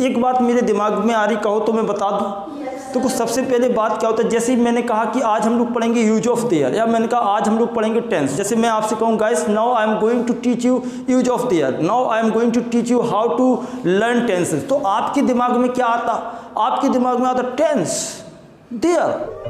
एक बात मेरे दिमाग में आ रही, कहो तो मैं बता दूं। तो कुछ सबसे पहले बात क्या होता है, जैसे मैंने कहा कि आज हम लोग पढ़ेंगे यूज ऑफ देयर, या मैंने कहा आज हम लोग पढ़ेंगे टेंस। जैसे मैं आपसे कहूँ guys now I am going to teach you use of there, now I am going to teach you how to learn tenses, तो आपके दिमाग में क्या आता? आपके दिमाग में आता tense, there.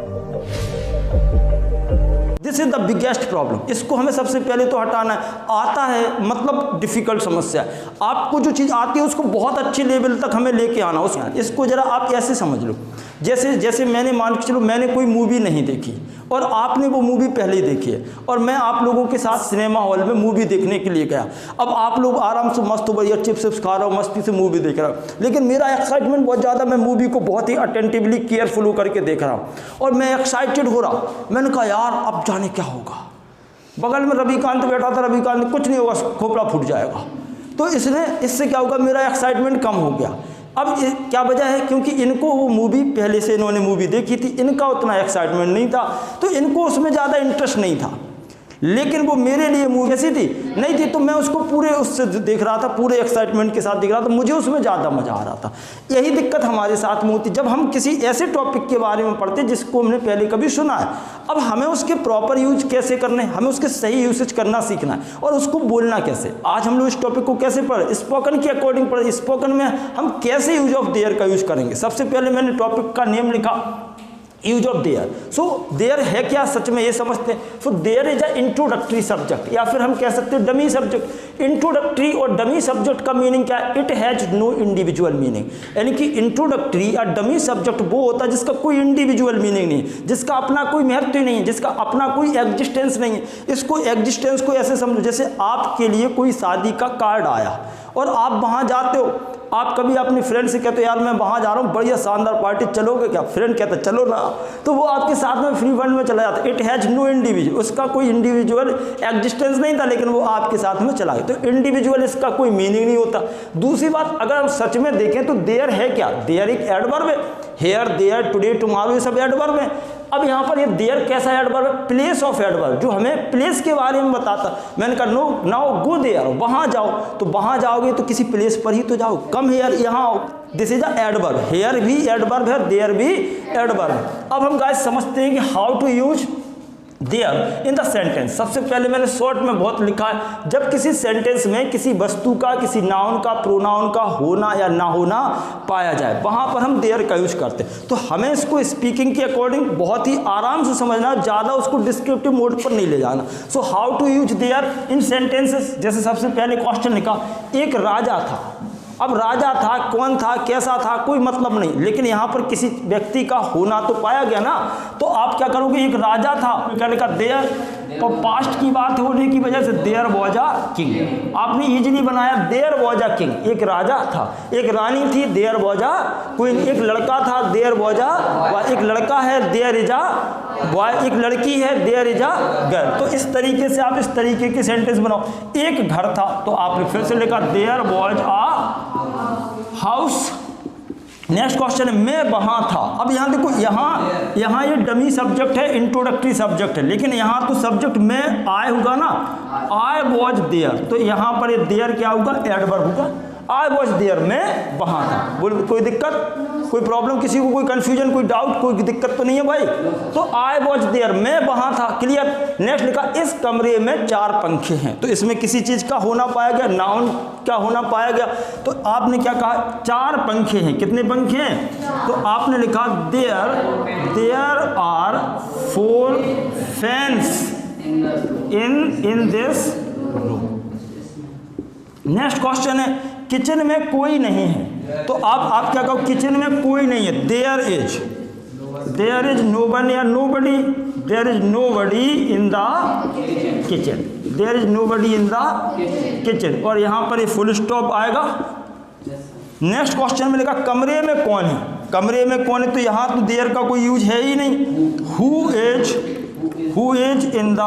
This is the biggest problem. इसको हमें सबसे पहले तो हटाना है। आता है मतलब डिफिकल्ट समस्या है। आपको जो चीज़ आती है उसको बहुत अच्छे लेवल तक हमें लेके आना। इसको जरा आप ऐसे समझ लो, जैसे मैंने मान के चलो मैंने कोई मूवी नहीं देखी और आपने वो मूवी पहले ही देखी है, और मैं आप लोगों के साथ सिनेमा हॉल में मूवी देखने के लिए गया। अब आप लोग आराम से मस्त बढ़िया चिप्स खा रहे हो, मस्ती से मूवी देख रहा हो, लेकिन मेरा एक्साइटमेंट बहुत ज़्यादा, मैं मूवी को बहुत ही अटेंटिवली केयरफुल होकर के देख रहा हूँ और मैं एक्साइटेड हो रहा। मैंने कहा यार अब जाने क्या होगा। बगल में रविकांत बैठा था, रविकांत कुछ नहीं होगा, खोपड़ा फूट जाएगा। तो इससे क्या होगा, मेरा एक्साइटमेंट कम हो गया। अब क्या वजह है, क्योंकि इनको वो मूवी पहले से इन्होंने मूवी देखी थी, इनका उतना एक्साइटमेंट नहीं था, तो इनको उसमें ज़्यादा इंटरेस्ट नहीं था। लेकिन वो मेरे लिए मूवी कैसी थी, नहीं थी, तो मैं उसको पूरे उससे देख रहा था, पूरे एक्साइटमेंट के साथ देख रहा था, मुझे उसमें ज़्यादा मज़ा आ रहा था। यही दिक्कत हमारे साथ में होती जब हम किसी ऐसे टॉपिक के बारे में पढ़ते जिसको हमने पहले कभी सुना है। अब हमें उसके प्रॉपर यूज कैसे करने, हमें उसके सही यूसेज करना सीखना है और उसको बोलना कैसे। आज हम लोग इस टॉपिक को कैसे पढ़े, स्पोकन के अकॉर्डिंग पढ़े। स्पोकन में हम कैसे यूज ऑफ देयर का यूज करेंगे। सबसे पहले मैंने टॉपिक का नेम लिखा use of there. So there है क्या, सच में ये समझते हैं। So there is a introductory subject, या फिर हम कह सकते हैं डमी सब्जेक्ट। इंट्रोडक्टरी और डमी सब्जेक्ट का मीनिंग क्या है, it has no individual meaning. यानी कि इंट्रोडक्टरी या डमी सब्जेक्ट वो होता है जिसका कोई इंडिविजुअल मीनिंग नहीं है, जिसका अपना कोई महत्व नहीं है, जिसका अपना कोई एग्जिस्टेंस नहीं है। इसको एग्जिस्टेंस को ऐसे समझो, जैसे आपके लिए कोई शादी का कार्ड आया और आप वहाँ जाते हो। आप कभी अपने फ्रेंड से कहते हो यार मैं वहाँ जा रहा हूँ, बढ़िया शानदार पार्टी, चलोगे क्या? फ्रेंड कहता है चलो ना, तो वो आपके साथ में फ्री फंड में चला जाता है। इट हैज़ नो इंडिविजुअल, उसका कोई इंडिविजुअल एग्जिस्टेंस नहीं था, लेकिन वो आपके साथ में चला गया। तो इंडिविजुअल इसका कोई मीनिंग नहीं होता। दूसरी बात, अगर हम सच में देखें तो देयर है क्या, देयर एक एडवर्ब है। हेयर, देयर, टुडे, टुमारो, ये सब एडवर्ब है। अब यहाँ पर ये देयर कैसा एडवर्ब है, प्लेस ऑफ एडवर्ब, जो हमें प्लेस के बारे में बताता। मैंने कहा नो नाउ गो देयर, वहाँ जाओ, तो वहाँ जाओगे तो किसी प्लेस पर ही तो जाओ। कम हेयर, यहाँ आओ, this is a adverb. Here भी एडवर्ब है, देयर भी एडवर्ब है। अब हम गाइस समझते हैं कि how to use there in the sentence. सबसे पहले मैंने शॉर्ट में बहुत लिखा है, जब किसी सेंटेंस में किसी वस्तु का, किसी नाउन का, प्रोनाउन का होना या ना होना पाया जाए, वहाँ पर हम देयर का यूज करते हैं। तो हमें इसको स्पीकिंग के अकॉर्डिंग बहुत ही आराम से समझना, ज़्यादा उसको डिस्क्रिप्टिव मोड पर नहीं ले जाना। So how to use there in sentences. जैसे सबसे पहले क्वेश्चन लिखा, एक राजा था। अब राजा था, कौन था, कैसा था, कोई मतलब नहीं, लेकिन यहाँ पर किसी व्यक्ति का होना तो पाया गया ना, तो आप क्या करोगे, एक राजा था, क्या लिखा देयर, और पास्ट की बात होने की वजह से देयर वॉज अ किंग। आपने इजीली बनाया, देयर वॉज अ किंग, एक राजा था, एक रानी थी, देयर वॉज अ क्वीन, एक लड़का था, देयर वॉज अ, एक लड़का है, देयर इज अ बॉय, एक लड़की है, देयर इज अ गर्ल। तो इस तरीके से आप इस तरीके के सेंटेंस बनाओ। एक घर था, तो आपने फिर से लिखा there was a house. Next question है, मैं वहाँ था। अब यहाँ देखो, यहाँ ये डमी सब्जेक्ट है, इंट्रोडक्टरी सब्जेक्ट है, लेकिन यहाँ तो सब्जेक्ट में आए होगा ना, आई वॉज देयर, तो यहाँ पर ये देयर क्या होगा, एडवर्ब होगा। आई वॉज देयर, मैं वहाँ था। बोल कोई दिक्कत, कोई प्रॉब्लम, किसी को कोई कंफ्यूजन, कोई डाउट, कोई दिक्कत तो नहीं है भाई। तो आई वॉज देयर, मैं वहाँ था, क्लियर। नेक्स्ट लिखा, इस कमरे में 4 पंखे हैं। तो इसमें किसी चीज़ का होना पाया गया, नाउन क्या होना पाया गया। तो आपने क्या कहा, 4 पंखे हैं। कितने पंखे हैं, तो आपने लिखा there are 4 fans in this room. Next question है, किचन में कोई नहीं है। तो आप क्या कहो, किचन में कोई नहीं है, देयर इज नो वन या nobody, there is nobody in the kitchen, there is nobody in the kitchen. और यहाँ पर ये फुल स्टॉप आएगा। नेक्स्ट क्वेश्चन में लिखा, कमरे में कौन है। कमरे में कौन है, तो यहाँ तो देयर का कोई यूज है ही नहीं। Who is in the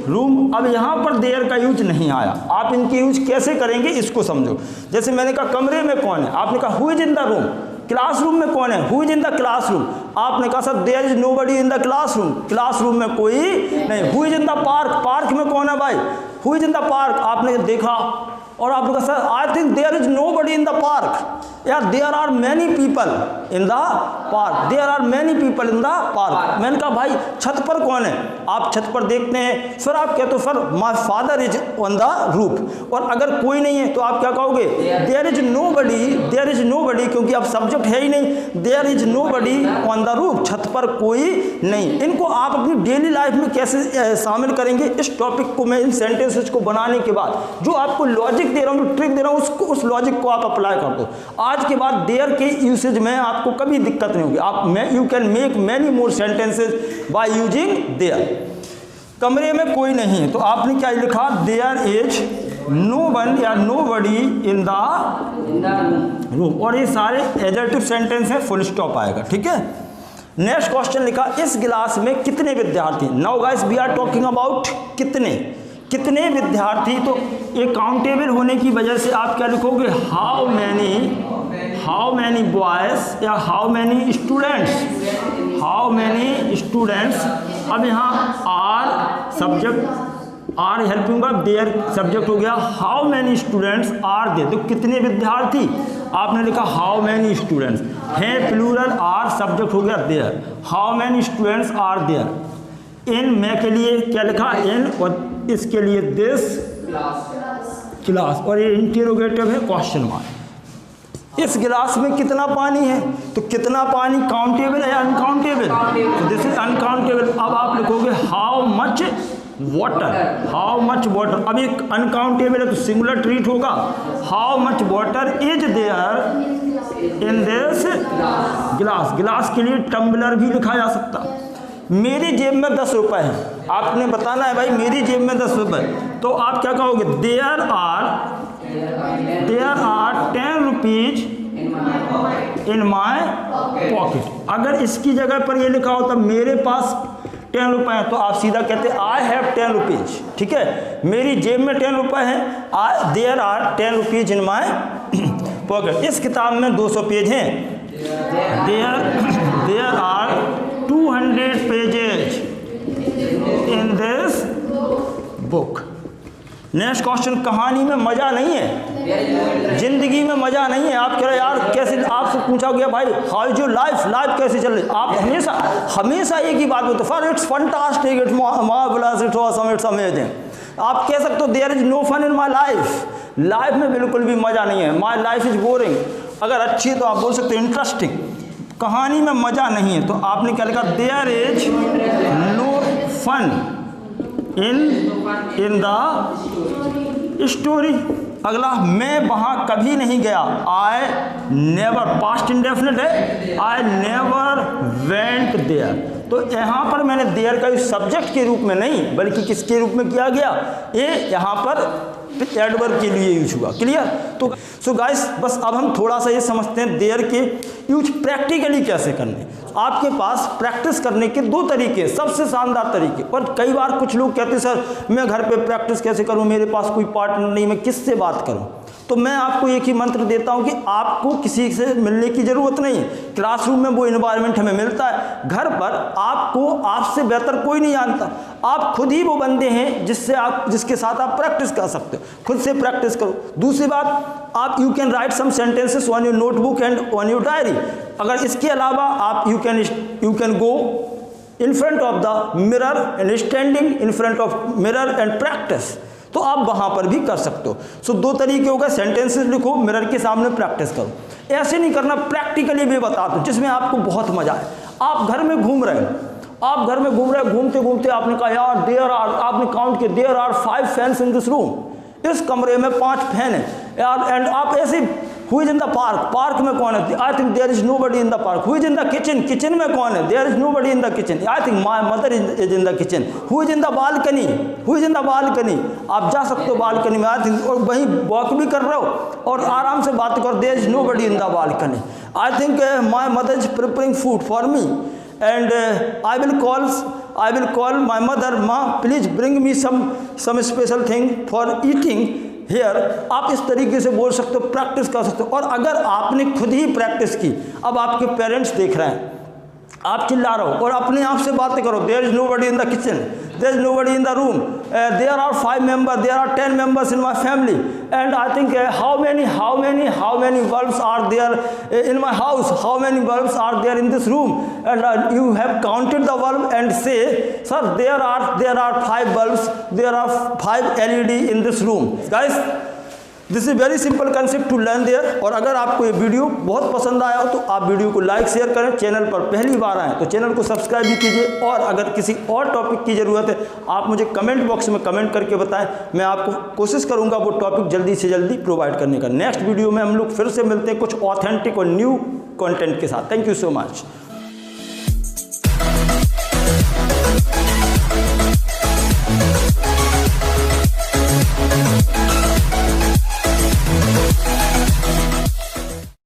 room. अब यहाँ पर देयर का यूज नहीं आया। आप इनके यूज कैसे करेंगे इसको समझो। जैसे मैंने कहा कमरे में कौन है, आपने कहा who is in the room. Classroom में कौन है, who is in the classroom. आपने कहा sir there is nobody in the classroom, classroom में कोई नहीं। Who is in the park, park में कौन है भाई, who is in the park. आपने देखा और आपने कहा sir I think there is nobody in the park, या there are many people in the park, there are many people in the park. मैंने कहा भाई छत पर कौन है, आप छत पर देखते हैं, फिर आप कहते हो sir my father is on the roof, और अगर कोई नहीं है तो आप क्या कहोगे, there is nobody, there is nobody, क्योंकि अब सब्जेक्ट है ही नहीं, there is nobody on the roof, छत पर कोई नहीं। इनको आप अपनी डेली लाइफ में कैसे शामिल करेंगे, इस टॉपिक को मैं इन सेंटेंसेस को बनाने के बाद जो आपको लॉजिक दे रहा हूँ, जो ट्रिक दे रहा हूँ, उसको उस लॉजिक को आप अप्लाई कर दो। आज के बाद देयर के यूसेज में आपको कभी दिक्कत नहीं होगी, आप you can make many more sentences by using there. कमरे में कोई नहीं है तो आपने क्या लिखा, देयर इज नो वन या nobody in the room, और ये सारे एडजेक्टिव सेंटेंस हैं, फुल स्टॉप आएगा, ठीक है। नेक्स्ट क्वेश्चन लिखा, इस गिलास में कितने विद्यार्थी। Now guys we are talking about कितने विद्यार्थी, तो ये काउंटेबल होने की वजह से आप क्या लिखोगे, हाउ मैनी बॉयज या हाउ मैनी स्टूडेंट्स। अब यहाँ are subject, are helping verb, there subject हो गया, how many students are there, तो कितने विद्यार्थी, आपने लिखा हाउ मैनी स्टूडेंट्स हैं, प्लूरल, आर सब्जेक्ट हो गया there, how many students are there. इन मैं के लिए क्या लिखा, इन, और इसके लिए दिस क्लास, और ये इंटरोगेटिव है क्वेश्चन मार्क। इस गिलास में कितना पानी है, तो कितना पानी काउंटेबल है या अनकाउंटेबल, तो दिस इज अनकाउंटेबल। अब आप लिखोगे हाउ मच वाटर, अब एक अनकाउंटेबल है तो सिंगुलर ट्रीट होगा, how much water is there in this glass के लिए टम्बलर भी लिखा जा सकता। मेरी जेब में 10 रुपए है, आपने बताना है भाई मेरी जेब में 10 रुपए, तो आप क्या कहोगे, there are 10 rupees in my pocket. अगर इसकी जगह पर ये लिखा होता मेरे पास 10 रुपए हैं, तो आप सीधा कहते आई हैव 10 रुपीज, ठीक है, मेरी जेब में 10 रुपए हैं, there are 10 rupees in my pocket. इस किताब में 200 पेज हैं, there are 200 pages in this book. Next question, कहानी में मजा नहीं है, जिंदगी में मजा नहीं है। आप कह रहे यार कैसे, आपसे पूछा गया भाई हाउ इज योर लाइफ कैसे चल रही, आप हमेशा एक ही बात बोलते, for it's fantastic, it's marvellous, it's awesome, it's amazing. आप कह सकते हो there is no fun in my life में बिल्कुल भी मजा नहीं है, माई लाइफ इज बोरिंग। अगर अच्छी है तो आप बोल सकते हो इंटरेस्टिंग। कहानी में मजा नहीं है तो आपने क्या लिखा, there is no fun in the story. अगला, मैं वहाँ कभी नहीं गया, आई नेवर, पास्ट इंडेफिनिट है, आई नेवर वेंट देयर। तो यहाँ पर मैंने देयर का सब्जेक्ट के रूप में नहीं बल्कि किसके रूप में किया गया, ये यहाँ पर एडवर्ब के लिए यूज हुआ। क्लियर। तो सो गाइस बस अब हम थोड़ा सा ये समझते हैं देयर के यूज प्रैक्टिकली कैसे करने। आपके पास प्रैक्टिस करने के 2 तरीके, सबसे शानदार तरीके। और कई बार कुछ लोग कहते हैं सर मैं घर पे प्रैक्टिस कैसे करूं, मेरे पास कोई पार्टनर नहीं, मैं किससे बात करूं। तो मैं आपको एक ही मंत्र देता हूं कि आपको किसी से मिलने की ज़रूरत नहीं है। क्लासरूम में वो इन्वायरमेंट हमें मिलता है, घर पर आपको आपसे बेहतर कोई नहीं जानता। आप खुद ही वो बंदे हैं जिसके साथ आप प्रैक्टिस कर सकते हो। खुद से प्रैक्टिस करो। दूसरी बात, आप you can write some sentences on your notebook and on your diary. अगर इसके अलावा आप you can go in front of the mirror and standing in front of mirror and practice, तो आप वहाँ पर भी कर सकते हो। सो 2 तरीके होगा, सेंटेंसेस लिखो, मिरर के सामने प्रैक्टिस करो। ऐसे नहीं करना, प्रैक्टिकली भी बता दो जिसमें आपको बहुत मजा आए। आप घर में घूम रहे हो, घूमते घूमते आपने कहा यार आपने काउंट किया, there are 5 fans in this room. इस कमरे में 5 फैन है यार। एंड आप ऐसे, who is in the park में कौन है, I think there is nobody in the park. Who is in the kitchen में कौन है, there is nobody in the kitchen, I think my mother is in the kitchen. Who is in the balcony, आप जा सकते हो balcony में, I think, और वहीं वॉक भी कर रहे हो और आराम से बात करो, there is nobody in the balcony, I think my mother is preparing food for me and I will call my mother, माँ please bring me some special thing for eating here. आप इस तरीके से बोल सकते हो, प्रैक्टिस कर सकते हो। और अगर आपने खुद ही प्रैक्टिस की, अब आपके पेरेंट्स देख रहे हैं, आप चिल्ला रहे हो और अपने आप से बातें करो। There is nobody in the kitchen, there is nobody in the room, there are 5 members, there are 10 members in my family, and I think how many bulbs are there in my house, how many bulbs are there in this room, and you have counted the bulb and say, sir, there are 5 bulbs, there are 5 LED in this room. Guys, this is very simple concept to learn there. और अगर आपको ये video बहुत पसंद आया हो तो आप वीडियो को लाइक शेयर करें, चैनल पर पहली बार आएँ तो चैनल को सब्सक्राइब भी कीजिए, और अगर किसी और टॉपिक की ज़रूरत है आप मुझे कमेंट बॉक्स में कमेंट करके बताएं, मैं आपको कोशिश करूंगा वो टॉपिक जल्दी से जल्दी प्रोवाइड करने का। नेक्स्ट वीडियो में हम लोग फिर से मिलते हैं कुछ ऑथेंटिक और न्यू कंटेंट के साथ। Thank you so much.